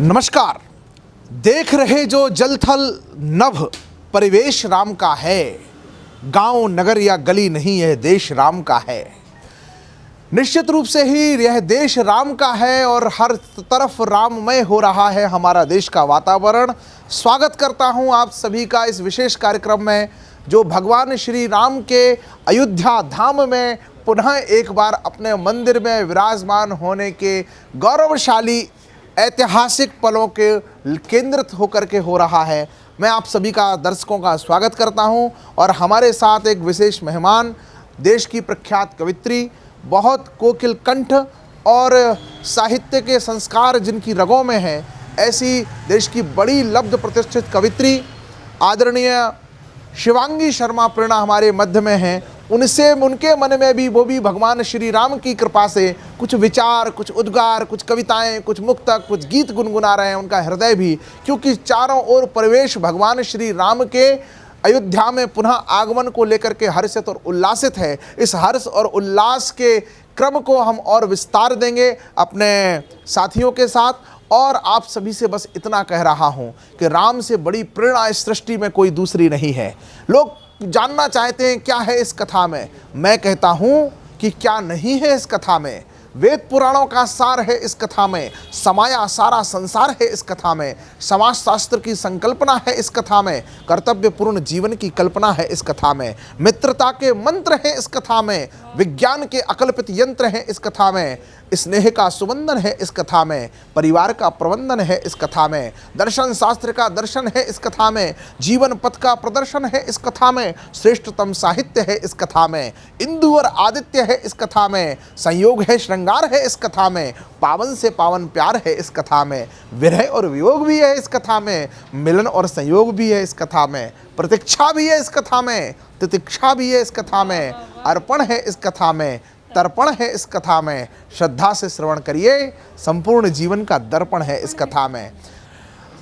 नमस्कार। देख रहे जो जल थल नभ परिवेश राम का है, गांव नगर या गली नहीं यह देश राम का है। निश्चित रूप से ही यह देश राम का है और हर तरफ राममय हो रहा है हमारा देश का वातावरण। स्वागत करता हूं आप सभी का इस विशेष कार्यक्रम में, जो भगवान श्री राम के अयोध्या धाम में पुनः एक बार अपने मंदिर में विराजमान होने के गौरवशाली ऐतिहासिक पलों के केंद्रित होकर के हो रहा है। मैं आप सभी का दर्शकों का स्वागत करता हूं और हमारे साथ एक विशेष मेहमान, देश की प्रख्यात कवित्री, बहुत कोकिल कंठ और साहित्य के संस्कार जिनकी रगों में हैं, ऐसी देश की बड़ी लब्ध प्रतिष्ठित कवित्री आदरणीय शिवांगी शर्मा प्रेरणा हमारे मध्य में हैं। उनके मन में भी वो भी भगवान श्री राम की कृपा से कुछ विचार, कुछ उद्गार, कुछ कविताएं, कुछ मुक्तक, कुछ गीत गुनगुना रहे हैं। उनका हृदय भी, क्योंकि चारों ओर परिवेश भगवान श्री राम के अयोध्या में पुनः आगमन को लेकर के हर्षित और उल्लासित है। इस हर्ष और उल्लास के क्रम को हम और विस्तार देंगे अपने साथियों के साथ। और आप सभी से बस इतना कह रहा हूं कि राम से बड़ी प्रेरणा इस सृष्टि में कोई दूसरी नहीं है। लोग जानना चाहते हैं क्या है इस कथा में, मैं कहता हूं कि क्या नहीं है इस कथा में। वेद पुराणों का सार है इस कथा में, समाया सारा संसार है इस कथा में, समाज शास्त्र की संकल्पना है इस कथा में, कर्तव्यपूर्ण जीवन की कल्पना है इस कथा में, मित्रता के मंत्र हैं इस कथा में, विज्ञान के अकल्पित यंत्र हैं इस कथा में, स्नेह का सुबंधन है इस कथा में, परिवार का प्रबंधन है इस कथा में, दर्शन शास्त्र का दर्शन है इस कथा में, जीवन पथ का प्रदर्शन है इस कथा में, श्रेष्ठतम साहित्य है इस कथा में, इंदु और आदित्य है इस कथा में, संयोग है श्रृंगार है इस कथा में, पावन से पावन प्यार है इस कथा में, विरह और वियोग भी है इस कथा में, मिलन और संयोग भी है इस कथा में, प्रतीक्षा भी है इस कथा में, तितिक्षा भी है इस कथा में, अर्पण है इस कथा में, तर्पण है इस कथा में, श्रद्धा से श्रवण करिए, संपूर्ण जीवन का दर्पण है इस कथा में।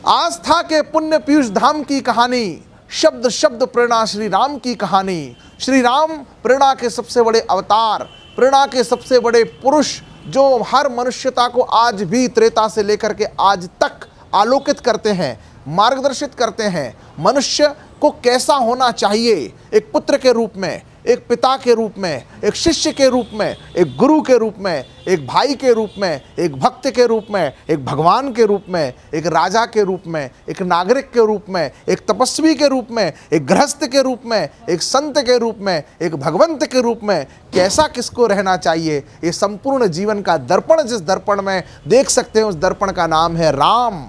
आस्था के पुण्य पीयूष धाम की कहानी, शब्द शब्द प्रेरणा श्री राम की कहानी। श्री राम प्रेरणा के सबसे बड़े अवतार, प्रेरणा के सबसे बड़े पुरुष, जो हर मनुष्यता को आज भी त्रेता से लेकर के आज तक आलोकित करते हैं, मार्गदर्शित करते हैं। मनुष्य को कैसा होना चाहिए, एक पुत्र के रूप में, एक पिता के रूप में, एक शिष्य के रूप में, एक गुरु के रूप में, एक भाई के रूप में, एक भक्त के रूप में, एक भगवान के रूप में, एक राजा के रूप में, एक नागरिक के रूप में, एक तपस्वी के रूप में, एक गृहस्थ के रूप में, एक संत के रूप में, एक भगवंत के रूप में, कैसा किसको रहना चाहिए, ये संपूर्ण जीवन का दर्पण जिस दर्पण में देख सकते हैं, उस दर्पण का नाम है राम।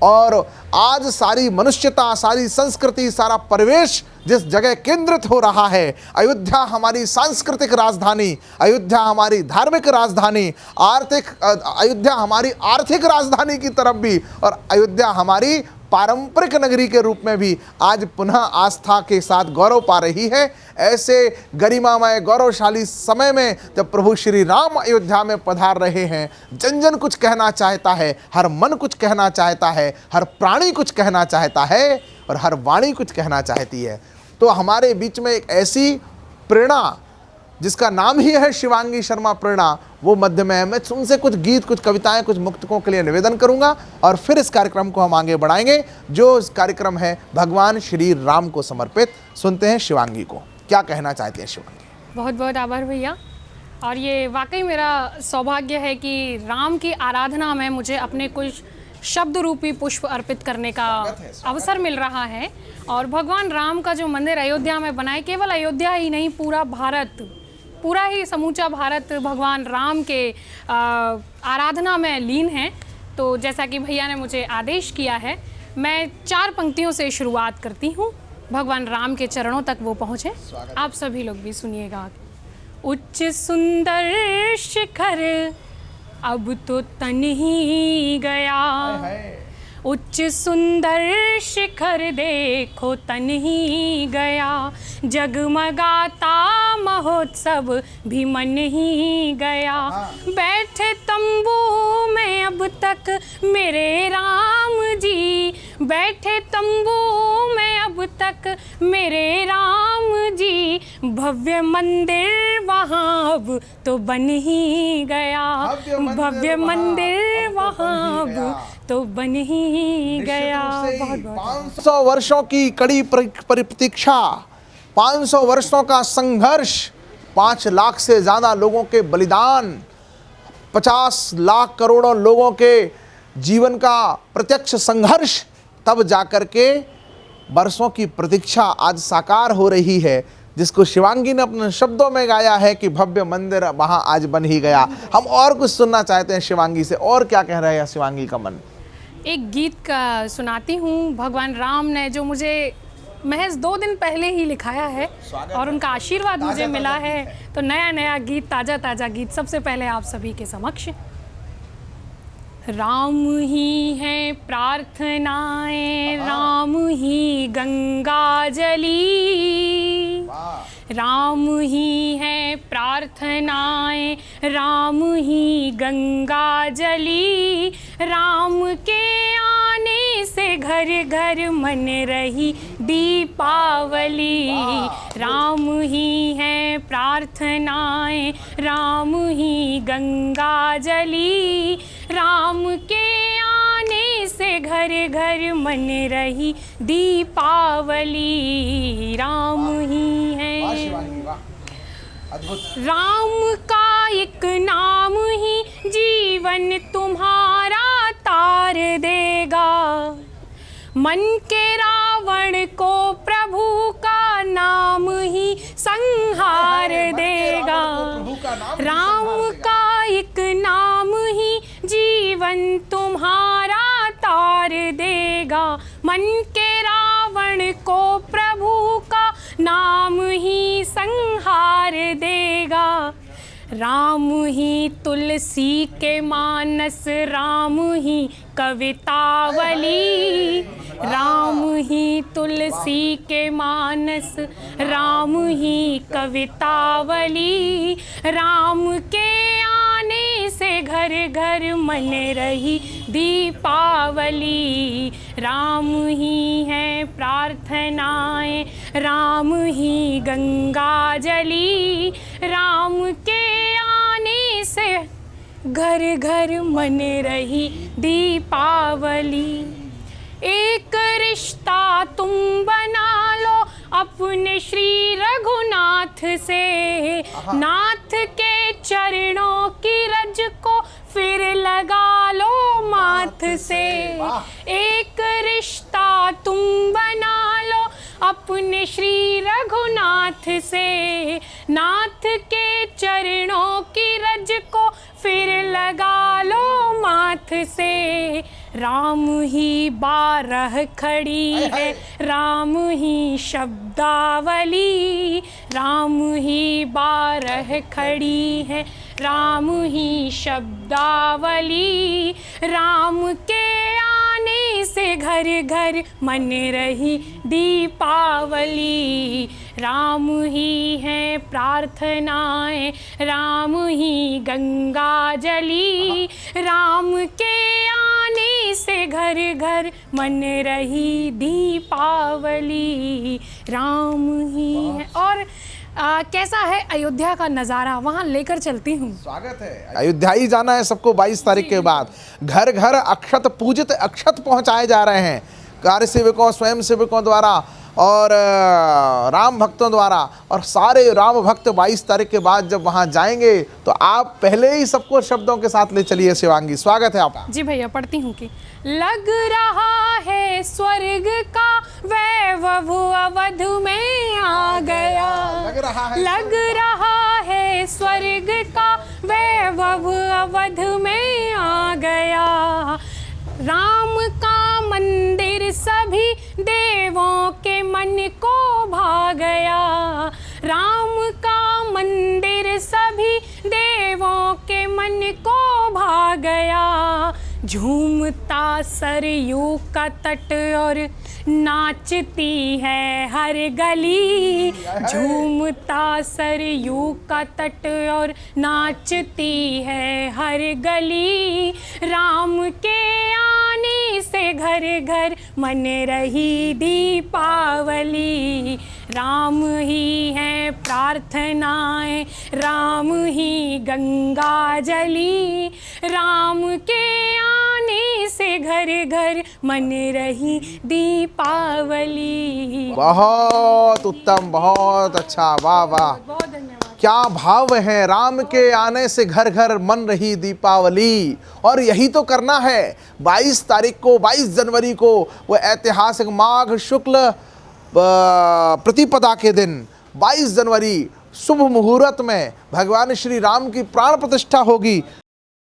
और आज सारी मनुष्यता, सारी संस्कृति, सारा परिवेश जिस जगह केंद्रित हो रहा है, अयोध्या हमारी सांस्कृतिक राजधानी, अयोध्या हमारी धार्मिक राजधानी, अयोध्या हमारी आर्थिक राजधानी की तरफ भी, और अयोध्या हमारी पारंपरिक नगरी के रूप में भी आज पुनः आस्था के साथ गौरव पा रही है। ऐसे गरिमामय गौरवशाली समय में जब प्रभु श्री राम अयोध्या में पधार रहे हैं, जन जन कुछ कहना चाहता है, हर मन कुछ कहना चाहता है, हर प्राणी कुछ कहना चाहता है और हर वाणी कुछ कहना चाहती है। तो हमारे बीच में एक ऐसी प्रेरणा जिसका नाम ही है शिवांगी शर्मा प्रेरणा, वो मध्य में है। मैं उनसे कुछ गीत, कुछ कविताएं, कुछ मुक्तकों के लिए निवेदन करूंगा और फिर इस कार्यक्रम को हम आगे बढ़ाएंगे, जो इस कार्यक्रम है भगवान श्री राम को समर्पित। सुनते हैं शिवांगी को, क्या कहना चाहते हैं शिवांगी। बहुत बहुत आभार भैया। और ये वाकई मेरा सौभाग्य है कि राम की आराधना में मुझे अपने कुछ शब्द रूपी पुष्प अर्पित करने का अवसर मिल रहा है। और भगवान राम का जो मंदिर अयोध्या में बना है, केवल अयोध्या ही नहीं, पूरा भारत, पूरा ही समूचा भारत भगवान राम के आराधना में लीन है। तो जैसा कि भैया ने मुझे आदेश किया है, मैं 4 पंक्तियों से शुरुआत करती हूँ, भगवान राम के चरणों तक वो पहुँचे। आप सभी लोग भी सुनिएगा। उच्च सुंदर शिखर अब तो तन ही गया, उच्च सुंदर शिखर देखो तन ही गया, जगमगाता महोत्सव भी मन ही गया, बैठे तंबू में अब तक मेरे राम जी, बैठे तंबू में अब तक मेरे राम जी, भव्य मंदिर वहाँ अब तो बन ही गया, भव्य मंदिर वहाँ अब तो बन ही गया। बहुत बहुत 500 वर्षों की कड़ी प्रतीक्षा, 500 वर्षों का संघर्ष, 5 लाख से ज़्यादा लोगों के बलिदान, 50 लाख करोड़ों लोगों के जीवन का प्रत्यक्ष संघर्ष, तब जाकर के वर्षों की प्रतीक्षा आज साकार हो रही है, जिसको शिवांगी ने अपने शब्दों में गाया है कि भव्य मंदिर वहां आज बन ही गया। हम और कुछ सुनना चाहते हैं शिवांगी से, और क्या कह रहे हैं शिवांगी का मन? एक गीत का सुनाती हूँ, भगवान राम ने जो मुझे महज 2 दिन पहले ही लिखाया है और उनका आशीर्वाद मुझे मिला है, तो नया नया गीत, ताज़ा ताज़ा गीत सबसे पहले आप सभी के समक्ष। राम ही है प्रार्थनाएं, राम ही गंगा जली, राम ही है प्रार्थनाएं, राम ही गंगा जली, राम के आने से घर घर मन रही दीपावली, राम ही है प्रार्थनाएं, राम ही गंगा जली, राम के आने से घर घर मन रही दीपावली, राम ही है। राम का एक नाम ही जीवन तुम्हारा तार देगा, मन के रावण को प्रभु का नाम ही संहार देगा, राम का एक नाम ही जीवन तुम्हारा तार देगा, मन के रावण को प्रभु का नाम ही संहार देगा, राम ही तुलसी के मानस, राम ही कवितावली, राम ही तुलसी के मानस, राम ही कवितावली, राम के आने से घर घर मन रही दीपावली, राम ही है प्रार्थनाएं, राम ही गंगा जली, राम के आने से घर घर मन रही दीपावली, एक रिश्ता तुम बना लो अपने श्री रघुनाथ से, नाथ के चरणों की रज को फिर लगा लो माथ से, एक रिश्ता तुम बना लो अपने श्री रघुनाथ से, नाथ के चरणों की रज को फिर लगा लो माथ से, राम ही 12 खड़ी है, राम ही शब्दावली, राम ही 12 खड़ी है, राम ही शब्दावली, राम के आने से घर घर मन रही दीपावली, राम ही है प्रार्थनाएं, राम ही गंगा जली, राम के आने से घर घर मन रही दीपावली, राम ही है। और कैसा है अयोध्या का नज़ारा, वहाँ लेकर चलती हूँ। स्वागत है, अयोध्या ही जाना है सबको 22 तारीख के बाद। घर घर अक्षत पूजित अक्षत पहुँचाए जा रहे हैं कार्य सेवकों, स्वयं सेवकों द्वारा और राम भक्तों द्वारा, और सारे राम भक्त 22 तारीख के बाद जब वहाँ जाएंगे तो आप पहले ही सबको शब्दों के साथ ले चलिए। शिवांगी, स्वागत है आपका। जी भैया, पढ़ती हूँ कि लग रहा है स्वर्ग का वैभव अवध में आ गया, लग रहा है स्वर्ग का वैभव अवध में आ गया, राम का मंदिर सभी देवों के मन को भा गया, राम का मंदिर सभी देवों के मन को भा गया, झूमता सरयू का तट और नाचती है हर गली, झूमता सरयू का तट और नाचती है हर गली, राम के आने से घर घर मन रही दीपावली, राम ही है प्रार्थनाएं, राम ही गंगा जली, राम के आने से घर घर मन रही दीपावली। बहुत उत्तम, बहुत अच्छा, वाह वाह, बहुत धन्यवाद। क्या भाव है। राम के आने से घर घर मन रही दीपावली। और यही तो करना है। 22 तारीख को, 22 जनवरी को, वो ऐतिहासिक माघ शुक्ल प्रतिपदा के दिन 22 जनवरी शुभ मुहूर्त में भगवान श्री राम की प्राण प्रतिष्ठा होगी।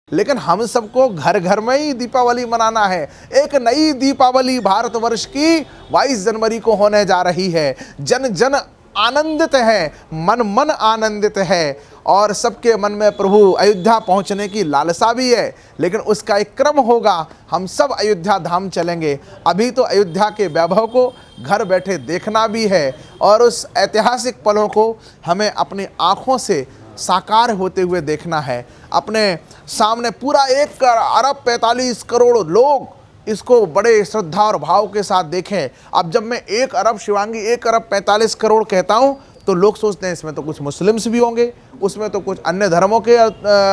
लेकिन हम सबको घर घर में ही दीपावली मनाना है। एक नई दीपावली भारतवर्ष की 22 जनवरी को होने जा रही है। जन जन आनंदित है, मन मन आनंदित है, और सबके मन में प्रभु अयोध्या पहुंचने की लालसा भी है। लेकिन उसका एक क्रम होगा, हम सब अयोध्या धाम चलेंगे। अभी तो अयोध्या के वैभव को घर बैठे देखना भी है, और उस ऐतिहासिक पलों को हमें अपनी आँखों से साकार होते हुए देखना है। अपने सामने पूरा 1 अरब 45 करोड़ लोग इसको बड़े श्रद्धा और भाव के साथ देखें। अब जब मैं 1 अरब शिवांगी 1 अरब 45 करोड़ कहता हूँ तो लोग सोचते हैं इसमें तो कुछ मुस्लिम्स भी होंगे, उसमें तो कुछ अन्य धर्मों के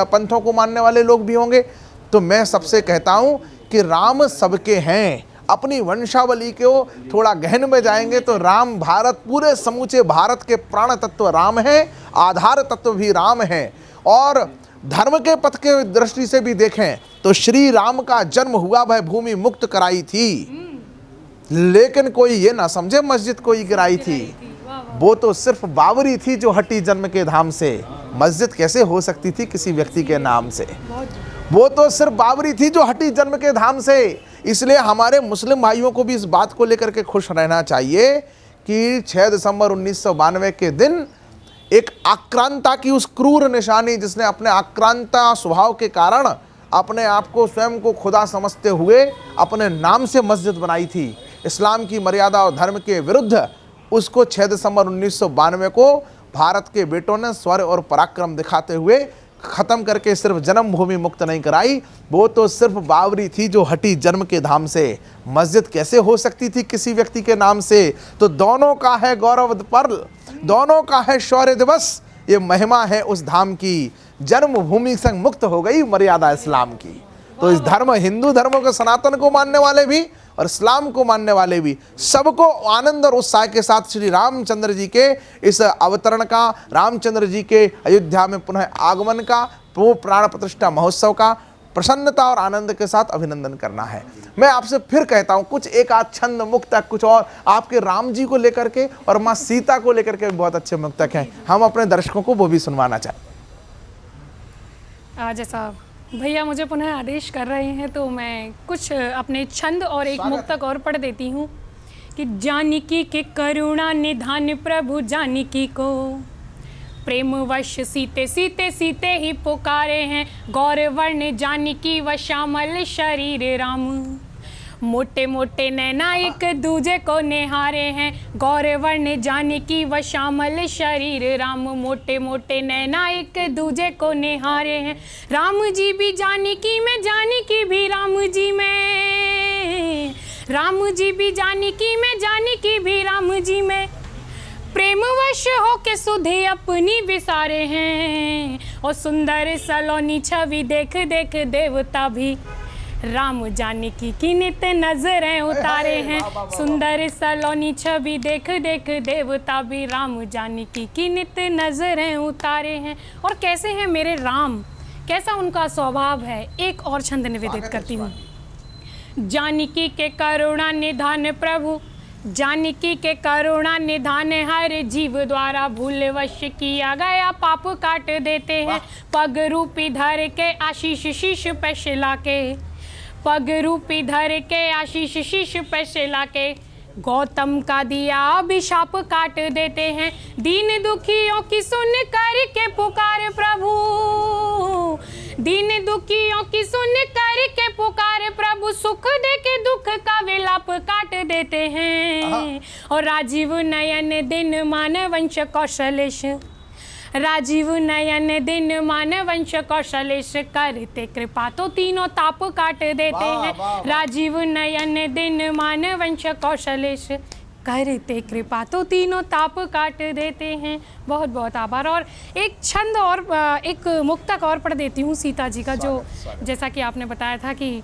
पंथों को मानने वाले लोग भी होंगे। तो मैं सबसे कहता हूँ कि राम सबके हैं। अपनी वंशावली को थोड़ा गहन में जाएंगे तो राम भारत, पूरे समूचे भारत के प्राण तत्व राम है, आधार तत्व भी राम है। और धर्म के पथ के दृष्टि से भी देखें तो श्री राम का जन्म हुआ वह भूमि मुक्त कराई थी, लेकिन कोई ये ना समझे मस्जिद कोई गिराई थी। वो तो सिर्फ बावरी थी जो हटी जन्म के धाम से। मस्जिद कैसे हो सकती थी किसी व्यक्ति के नाम से? वो तो सिर्फ बावरी थी जो हटी जन्म के धाम से। इसलिए हमारे मुस्लिम भाइयों को भी इस बात को लेकर के खुश रहना चाहिए कि 6 दिसंबर 1992 के दिन एक आक्रांता की उस क्रूर निशानी, जिसने अपने आक्रांता स्वभाव के कारण अपने आप को स्वयं को खुदा समझते हुए अपने नाम से मस्जिद बनाई थी, इस्लाम की मर्यादा और धर्म के विरुद्ध, उसको 6 दिसंबर 1992 को भारत के बेटों ने स्वर और पराक्रम दिखाते हुए ख़त्म करके सिर्फ जन्मभूमि मुक्त नहीं कराई, वो तो सिर्फ बावरी थी जो हटी जन्म के धाम से। मस्जिद कैसे हो सकती थी किसी व्यक्ति के नाम से? तो दोनों का है गौरव पर्ल, दोनों का है शौर्य दिवस। ये महिमा है उस धाम की, जन्मभूमि संग मुक्त हो गई मर्यादा इस्लाम की। तो इस धर्म, हिंदू धर्म के सनातन को मानने वाले भी और इस्लाम को मानने वाले भी, सबको आनंद और उत्साह के साथ श्री रामचंद्र जी के इस अवतरण का, रामचंद्र जी के अयोध्या में पुनः आगमन का, वो प्राण प्रतिष्ठा महोत्सव का प्रसन्नता और आनंद के साथ अभिनंदन करना है। मैं आपसे फिर कहता हूँ कुछ एक आध छंद मुक्तक, कुछ और आपके राम जी को लेकर के और माँ सीता को लेकर के बहुत अच्छे मुक्तक हैं, हम अपने दर्शकों को वो भी सुनवाना चाहें। जैसा भैया मुझे पुनः आदेश कर रहे हैं तो मैं कुछ अपने छंद और एक मुक्तक और पढ़ देती हूँ कि जानकी के करुणा निधान प्रभु जानकी को, प्रेम वश सीते सीते सीते ही पुकारे हैं, गौर वर्ण जानकी व श्यामल शरीर राम, मोटे मोटे नैना एक दूजे को निहारे हैं, गौर वर्ण जानकी व श्यामल शरीर राम, मोटे मोटे नैना एक दूजे को निहारे हैं, राम जी भी जानकी में, जानकी भी राम जी में, राम जी भी जानकी में, जानकी भी राम जी में, प्रेमवश हो के सुधे अपनी विसारे हैं, और सुंदर सलोनी छवि देख देख देवता भी राम जानकी की नित नजरें उतारे हैं, सुंदर सलोनी छवि देख देख देवता भी राम जानकी की नित नजरें उतारे हैं। और कैसे हैं मेरे राम, कैसा उनका स्वभाव है, एक और छंद निवेदित करती हूँ। जानकी के करुणा निधान प्रभु, जानकी के करुणा निधान हर जीव द्वारा भूल वश किया गया पाप काट देते हैं, पग रूपी धर के आशीष शीश पे शिला के, पग रूपी धर के आशीष शीश पे शिला के, गौतम का दिया अभिशाप काट देते हैं, दीन दुखियों की सुन कर के पुकार प्रभु, दीन दुखियों की सुन कर के पुकार प्रभु, सुख दे के दुख का विलाप काट देते हैं, और राजीव नयन दिन मान वंश कौशलेश, राजीव नयन दिन मान वंश कौशलेश, करते कृपा तो तीनों ताप काट देते हैं, राजीव नयन दिन मान वंश कौशलेश, करते कृपा तो तीनों ताप काट देते हैं। बहुत बहुत आभार। और एक छंद और एक मुक्तक और पढ़ देती हूँ सीता जी का, जो जैसा कि आपने बताया था कि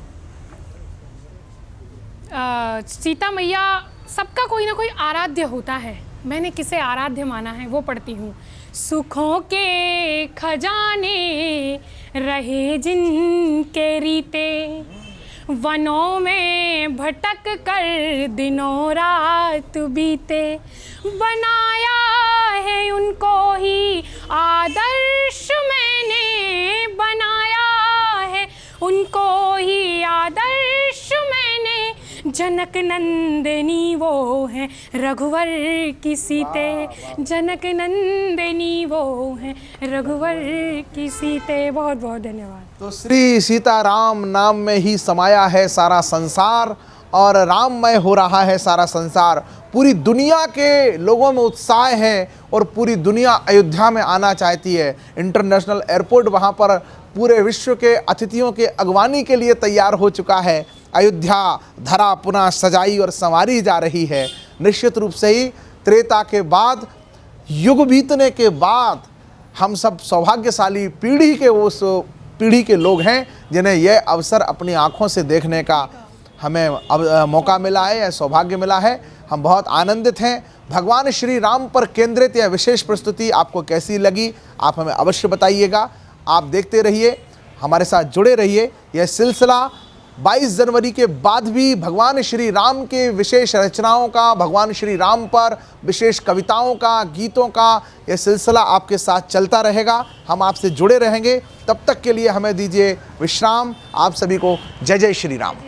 सीता मैया सबका कोई ना कोई आराध्य होता है, मैंने किसे आराध्य माना है वो पढ़ती हूँ। सुखों के खजाने रहे जिनके रीते, वनों में भटक कर दिनों रात बीते, बनाया है उनको ही आदर्श मैंने, बनाया है उनको ही आदर्श मैंने। जनक नंदिनी वो हैं रघुवर की सीते, जनक नंदिनी वो हैं रघुवर की सीते। बहुत बहुत धन्यवाद। तो श्री सीताराम नाम में ही समाया है सारा संसार और राममय हो रहा है सारा संसार। पूरी दुनिया के लोगों में उत्साह है और पूरी दुनिया अयोध्या में आना चाहती है। इंटरनेशनल एयरपोर्ट वहाँ पर पूरे विश्व के अतिथियों के अगवानी के लिए तैयार हो चुका है। अयोध्या धरा पुनः सजाई और संवारी जा रही है। निश्चित रूप से ही त्रेता के बाद, युग बीतने के बाद हम सब सौभाग्यशाली पीढ़ी के लोग हैं जिन्हें यह अवसर अपनी आँखों से देखने का हमें अब मौका मिला है, यह सौभाग्य मिला है। हम बहुत आनंदित हैं। भगवान श्री राम पर केंद्रित यह विशेष प्रस्तुति आपको कैसी लगी, आप हमें अवश्य बताइएगा। आप देखते रहिए, हमारे साथ जुड़े रहिए। यह सिलसिला 22 जनवरी के बाद भी भगवान श्री राम के विशेष रचनाओं का, भगवान श्री राम पर विशेष कविताओं का, गीतों का यह सिलसिला आपके साथ चलता रहेगा। हम आपसे जुड़े रहेंगे। तब तक के लिए हमें दीजिए विश्राम। आप सभी को जय जय श्री राम।